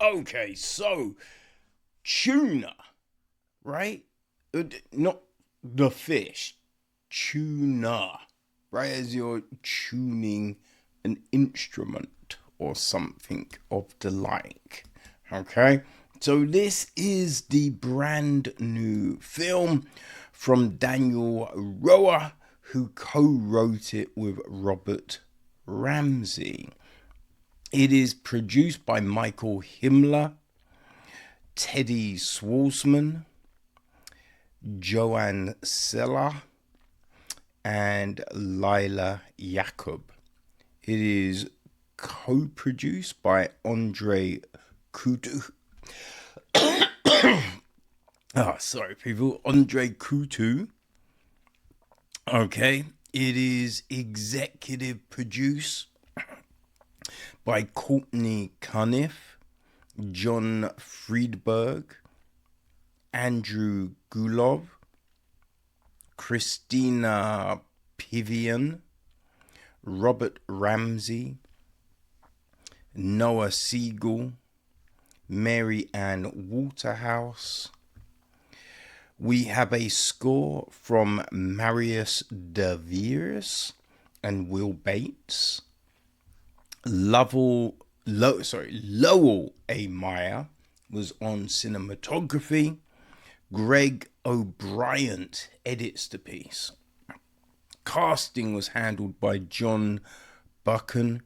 Okay, so tuna, right? Not the fish, tuna, right? As you're tuning an instrument or something of the like. Okay, so this is the brand new film from Daniel Roher, who co-wrote it with Robert Ramsey. It is produced by Michael Himmler, Teddy Swartzman, Joanne Seller, and Lila Jacob. It is co-produced by Andre Coutu. Sorry, people. Andre Coutu. Okay. It is executive produced by Courtney Cuniff, John Friedberg, Andrew Gulov, Christina Pivian, Robert Ramsey, Noah Siegel, Mary Ann Waterhouse. We have a score from Marius De Vries and Will Bates. Lowell A. Meyer was on cinematography. Greg O'Brien edits the piece. Casting was handled by John Buchan,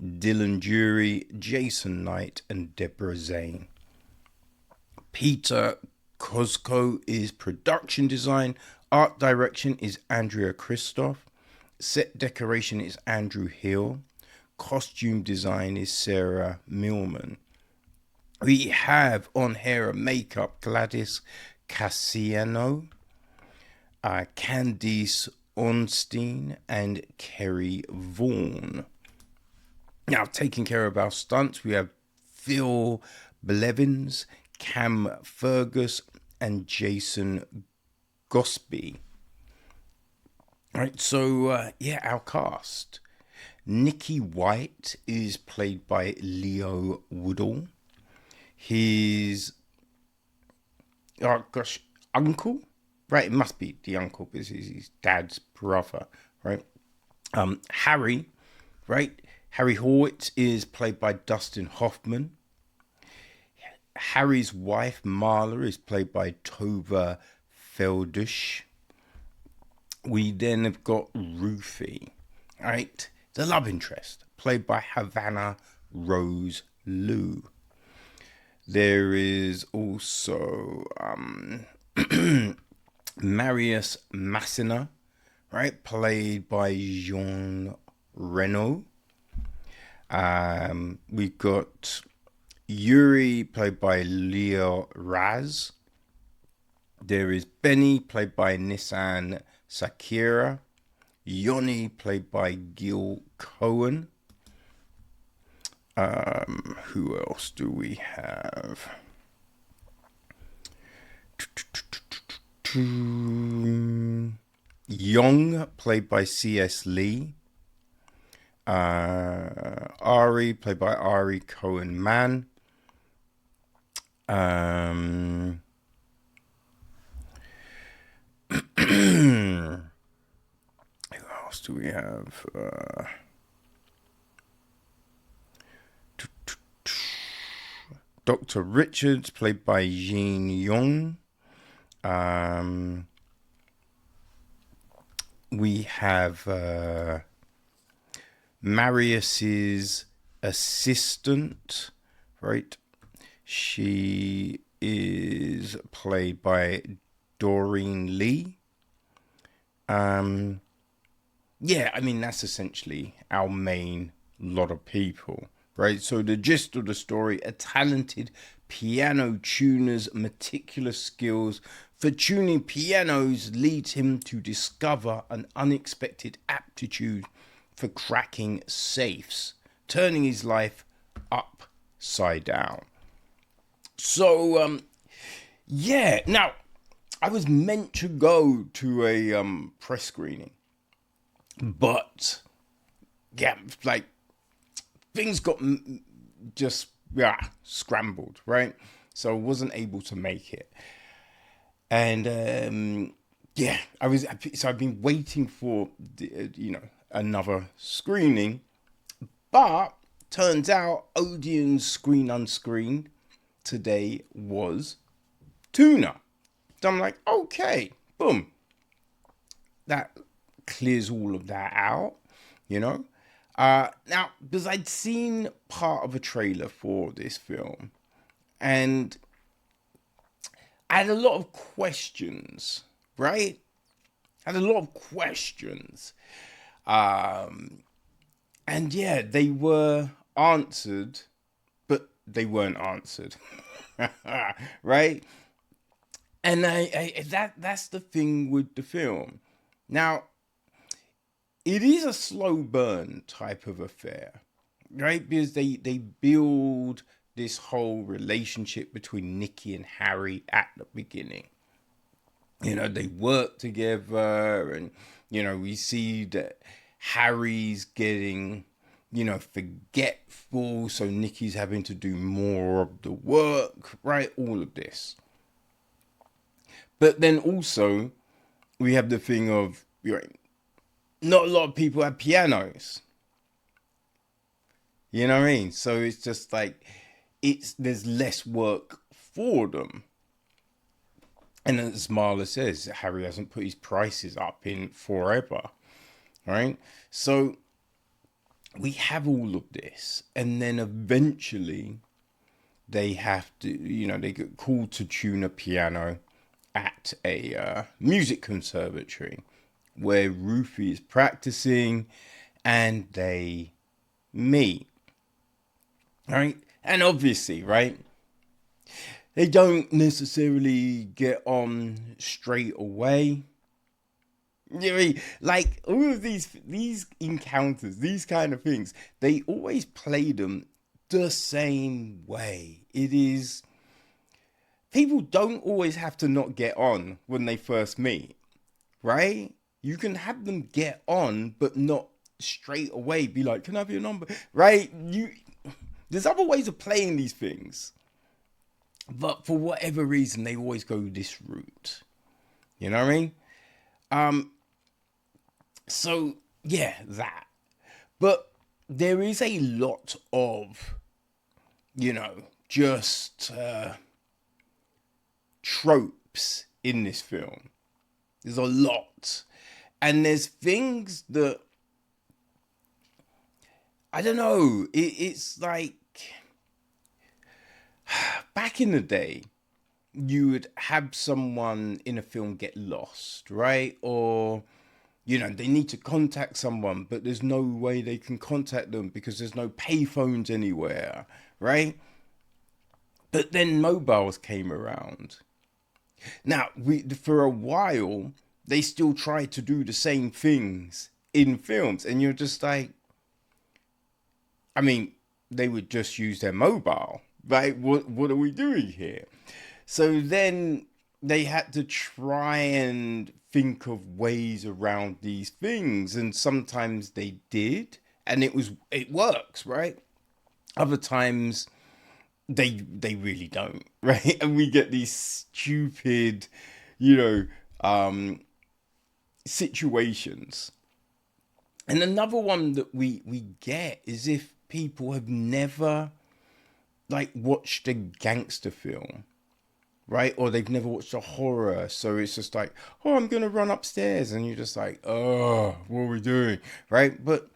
Dylan Jury, Jason Knight, and Deborah Zane. Peter Kosko is production design. Art direction is Andrea Christoph. Set decoration is Andrew Hill. Costume design is Sarah Millman. We have on hair and makeup Gladys Cassiano, Candice Ornstein, and Kerry Vaughan. Now, taking care of our stunts, we have Phil Blevins, Cam Fergus, and Jason Gosby. All right, so our cast. Niki White is played by Leo Woodall. His uncle, right? It must be the uncle because he's his dad's brother, right? Harry, right? Harry Horowitz is played by Dustin Hoffman. Harry's wife, Marla, is played by Tova Feldush. We then have got Ruthie, right? The love interest, played by Havana Rose Liu. There is also Marius Massina, right? Played by Jean Reno. We've got Yuri, played by Lior Raz. There is Benny, played by Nissan Sakira. Yoni, played by Gil Cohen. Who else do we have? Young, played by C.S. Lee. Ari, played by Ari Cohen Mann. Who else do we have? Dr. Richards, played by Jean Young. We have Marius's assistant, right? She is played by Doreen Lee. That's essentially our main lot of people, right? So the gist of the story: a talented piano tuner's meticulous skills for tuning pianos leads him to discover an unexpected aptitude for cracking safes, turning his life upside down. So, now I was meant to go to a press screening, but things got just scrambled, right? So I wasn't able to make it. And I've been waiting for another screening, but turns out Odeon's Screen Unscreened today was Tuna. So I'm like, okay, boom, that clears all of that out, you know. Now, because I'd seen part of a trailer for this film, and I had a lot of questions, right? I had a lot of questions. And yeah, they were answered, but they weren't answered. Right? And that's the thing with the film. Now, it is a slow burn type of affair, right? Because they build this whole relationship between Niki and Harry at the beginning. You know, they work together, and we see that Harry's getting forgetful, so Niki's having to do more of the work, right? All of this. But then also we have the thing of, not a lot of people have pianos. You know what I mean? So it's just like, there's less work for them. And as Marla says, Harry hasn't put his prices up in forever, right? So we have all of this, and then eventually they have to, they get called to tune a piano at a music conservatory where Ruthie is practicing, and they meet, right? And obviously, right, they don't necessarily get on straight away. You know what I mean? Like, all of these encounters, these kind of things, they always play them the same way. It is, people don't always have to not get on when they first meet, right? You can have them get on, but not straight away be like, can I have your number? Right? There's other ways of playing these things. But for whatever reason, they always go this route. You know what I mean? So, yeah, that. But there is a lot of, just tropes in this film. There's a lot. And there's things that, I don't know, it's like, back in the day, you would have someone in a film get lost, right? Or, they need to contact someone, but there's no way they can contact them because there's no payphones anywhere, right? But then mobiles came around. Now, for a while, they still tried to do the same things in films, and you're just like, I mean, they would just use their mobile. Right? What are we doing here? So then they had to try and think of ways around these things, and sometimes they did, and it works, right? Other times they really don't, right? And we get these stupid, situations. And another one that we get is if people have never watched a gangster film, right? Or they've never watched a horror, so it's just like, oh, I'm gonna run upstairs, and you're just like, oh, what are we doing, right? But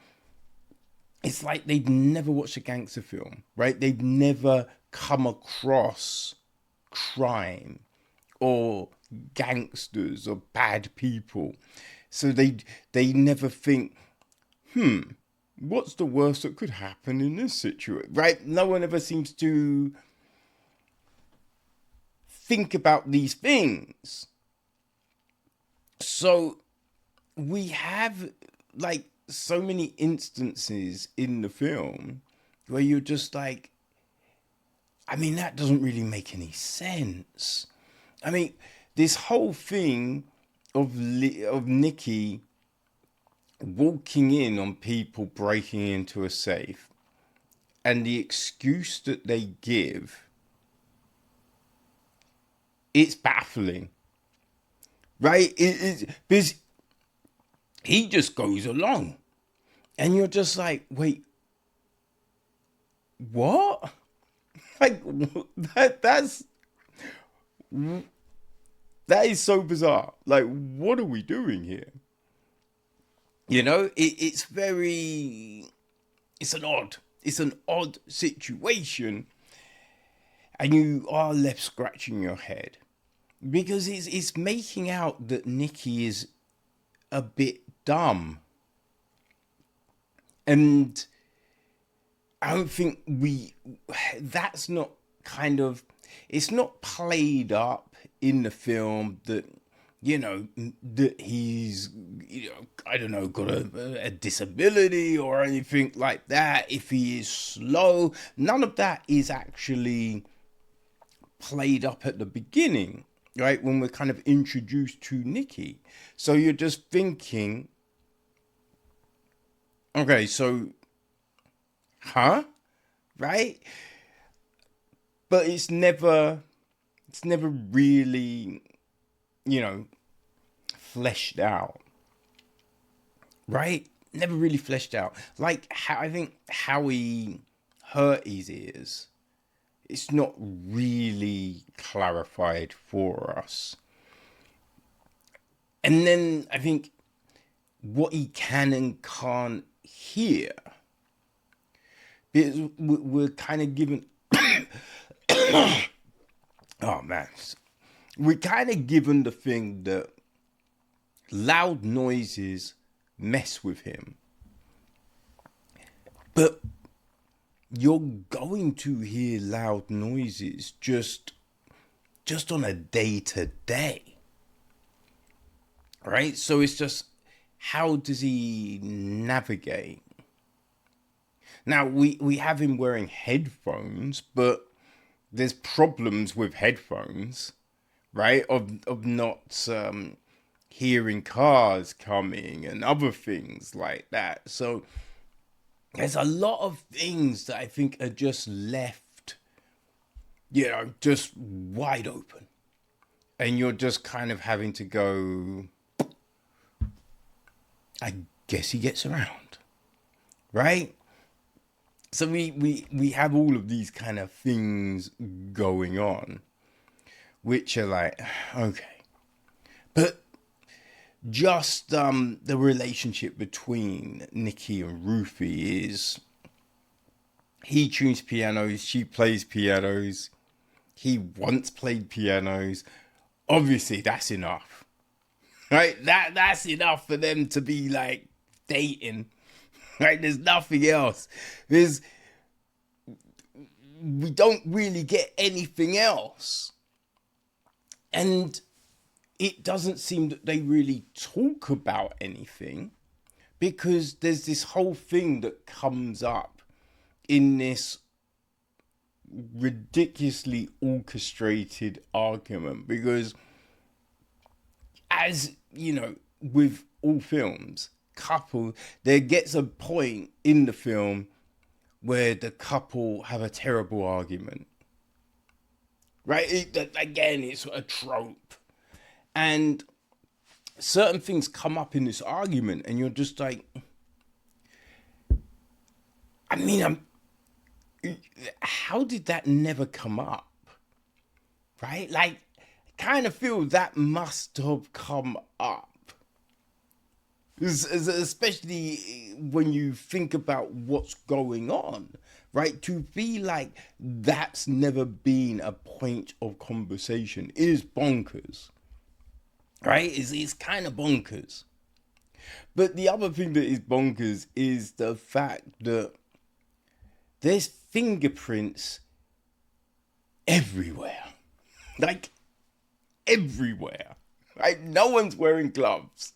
it's like they've never watched a gangster film, right? They've never come across crime or gangsters or bad people, so they never think, what's the worst that could happen in this situation, right? No one ever seems to think about these things. So we have so many instances in the film where you're just like, I mean, that doesn't really make any sense. I mean, this whole thing of Niki walking in on people breaking into a safe and the excuse that they give, it's baffling, right? Because he just goes along, and you're just like, wait, what? Like, that is so bizarre. Like, what are we doing here? You know, it's an odd situation, and you are left scratching your head because it's making out that Niki is a bit dumb, and I don't think that's not kind of, it's not played up in the film that, you know, that he's, you know, I don't know, got a disability or anything like that. If he is slow, none of that is actually played up at the beginning, right? When we're kind of introduced to Niki. So you're just thinking, okay, so, right? But it's never really, you know, fleshed out, right? Never really fleshed out. Like, I think how he hurt his ears, it's not really clarified for us. And then I think what he can and can't hear, because we're kind of given, oh man, we're kind of given the thing that loud noises mess with him. But you're going to hear loud noises just on a day-to-day. Right? So it's just, how does he navigate? Now, we have him wearing headphones, but there's problems with headphones, right? Of not hearing cars coming and other things like that. So there's a lot of things that I think are just left, you know, just wide open. And you're just kind of having to go, I guess he gets around, right? So we have all of these kind of things going on, which are like, okay. But just the relationship between Niki and Ruthie is, he tunes pianos, she plays pianos, he once played pianos. Obviously, that's enough, right? That's enough for them to be like dating, right? There's nothing else. We don't really get anything else. And it doesn't seem that they really talk about anything, because there's this whole thing that comes up in this ridiculously orchestrated argument. Because, as you know, with all films, there gets a point in the film where the couple have a terrible argument, right? Again, it's a trope. And certain things come up in this argument, and you're just like, I mean, how did that never come up? Right? Like, I kind of feel that must have come up. Especially when you think about what's going on, right? To be like, that's never been a point of conversation is bonkers. Right? It's kind of bonkers. But the other thing that is bonkers is the fact that there's fingerprints everywhere. Like, everywhere. Right? No one's wearing gloves.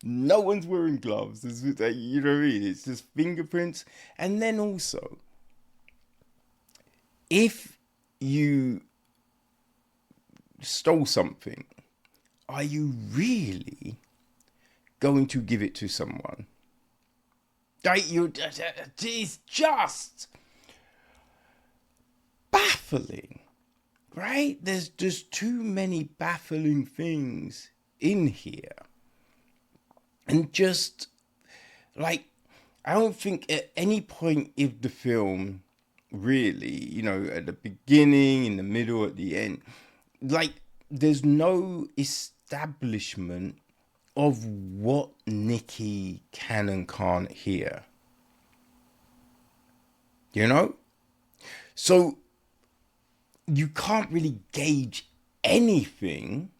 No one's wearing gloves. You know what I mean? It's just fingerprints. And then also, if you stole something, are you really going to give it to someone? Right? It's just baffling, right? There's just too many baffling things in here. And just, like, I don't think at any point of the film, really, you know, at the beginning, in the middle, at the end, like, there's no establishment of what Niki can and can't hear. You know? So you can't really gauge anything.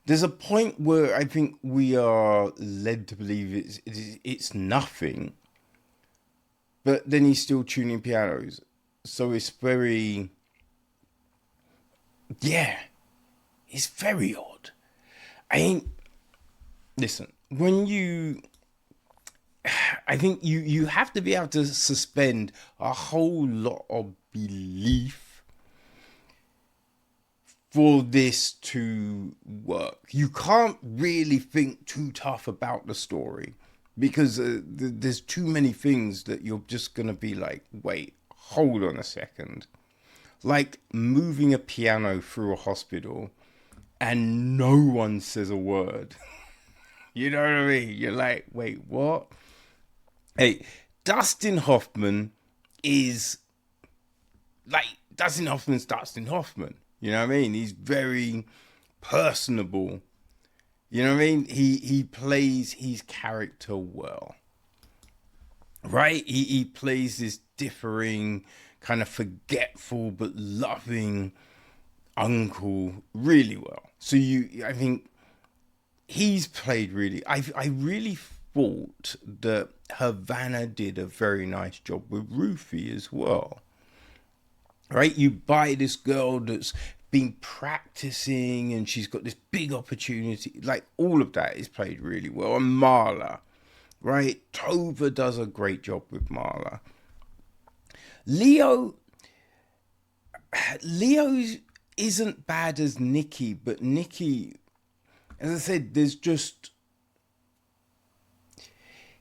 There's a point where I think we are led to believe it's nothing. But then he's still tuning pianos. So it's very... yeah. It's very odd. Listen, when you... I think you have to be able to suspend a whole lot of belief for this to work. You can't really think too tough about the story because there's too many things that you're just going to be like, wait, hold on a second. Like moving a piano through a hospital and no one says a word. You know what I mean? You're like, wait, what? Hey, Dustin Hoffman is like, Dustin Hoffman's Dustin Hoffman. You know what I mean? He's very personable. You know what I mean? He plays his character well. Right? He plays this differing, kind of forgetful but loving uncle really well. So I think he's played really... I really thought that Havana did a very nice job with Ruthie as well. Right? You buy this girl that's been practicing and she's got this big opportunity. Like, all of that is played really well. And Marla, right? Tova does a great job with Marla. Leo isn't bad as Niki, but Niki, as I said, there's just...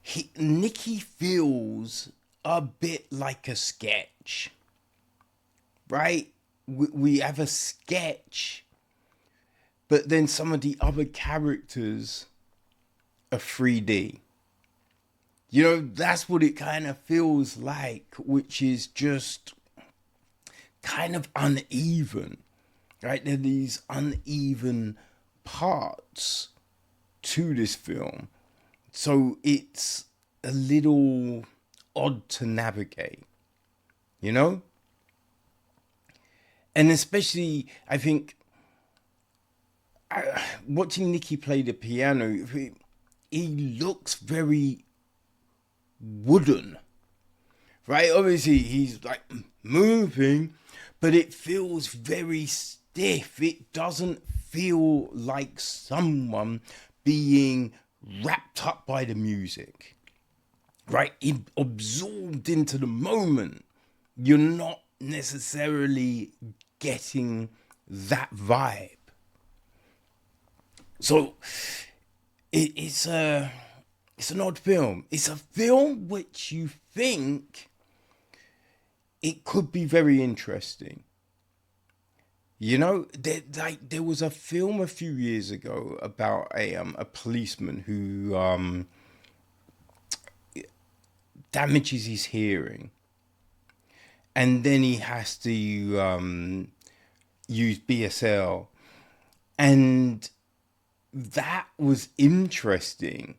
Niki feels a bit like a sketch, right? We have a sketch, but then some of the other characters are 3D. You know, that's what it kind of feels like, which is just kind of uneven, right? There are these uneven parts to this film. So it's a little odd to navigate, you know? And especially, I think, watching Niki play the piano, he looks very wooden, right? Obviously, he's like moving, but it feels very stiff. It doesn't feel like someone being wrapped up by the music, right? Absorbed into the moment. You're not necessarily getting that vibe. So it's an odd film. It's a film which you think it could be very interesting. You know, there was a film a few years ago about a policeman who damages his hearing, and then he has to use BSL, and that was interesting,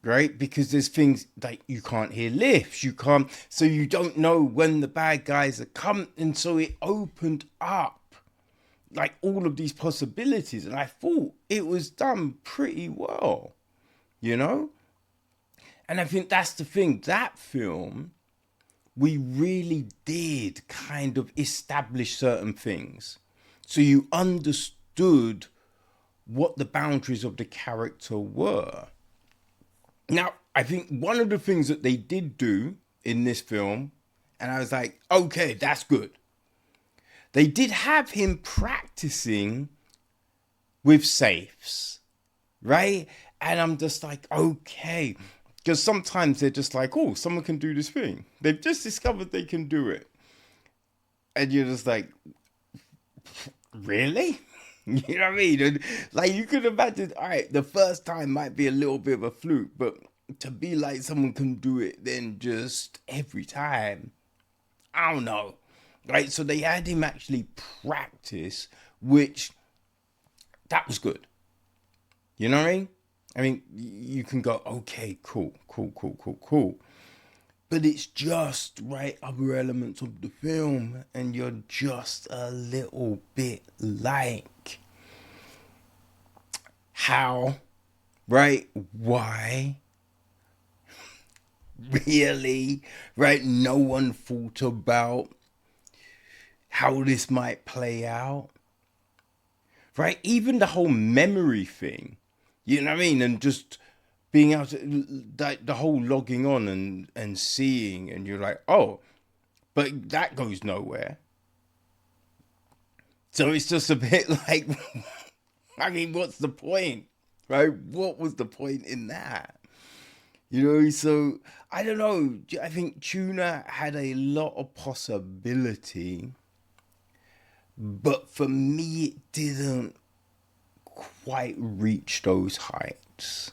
right? Because there's things like you can't hear lifts, so you don't know when the bad guys are coming, and so it opened up like all of these possibilities, and I thought it was done pretty well, you know? And I think that's the thing, that film, we really did kind of establish certain things. So you understood what the boundaries of the character were. Now, I think one of the things that they did do in this film, and I was like, okay, that's good. They did have him practicing with safes, right? And I'm just like, okay. Because sometimes they're just like, oh, someone can do this thing. They've just discovered they can do it. And you're just like, really? You know what I mean? And like, you could imagine, all right, the first time might be a little bit of a fluke, but to be like someone can do it then just every time, I don't know. Right? So they had him actually practice, which that was good. You know what I mean? I mean, you can go, okay, cool, cool, cool, cool, cool. But it's just, right, other elements of the film, and you're just a little bit like, how, right, why, really, right? No one thought about how this might play out, right? Even the whole memory thing, you know what I mean? And just being able to, the whole logging on and seeing, and you're like, oh, but that goes nowhere. So it's just a bit like, I mean, what's the point, right? What was the point in that? You know, so I don't know. I think Tuna had a lot of possibility, but for me, it didn't quite reach those heights.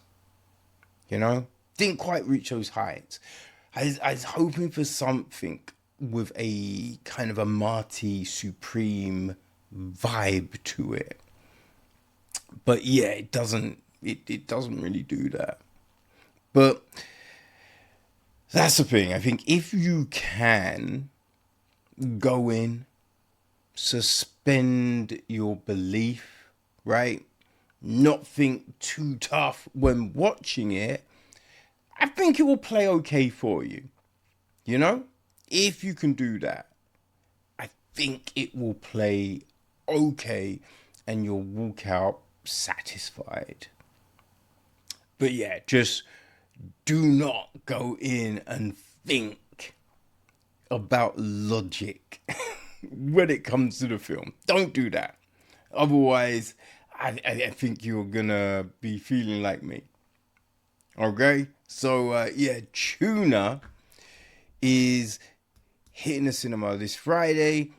You know, didn't quite reach those heights. I was hoping for something with a kind of a Marty Supreme vibe to it, but yeah, it doesn't. It doesn't really do that. But that's the thing. I think if you can go in, suspend your belief, right? Not think too tough when watching it, I think it will play okay for you. You know? If you can do that, I think it will play okay and you'll walk out satisfied. But yeah, just do not go in and think about logic when it comes to the film. Don't do that. Otherwise, I think you're gonna be feeling like me. Okay? So, yeah, Tuna is hitting the cinema this Friday.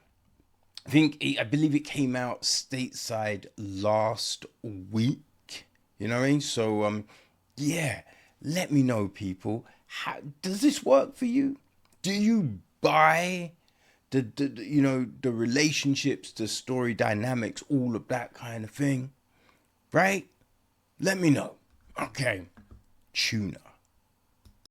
I believe it came out stateside last week. You know what I mean? So, yeah, let me know, people. How does this work for you? Do you buy the relationships, the story dynamics, all of that kind of thing? Right? Let me know. Okay, Tuna.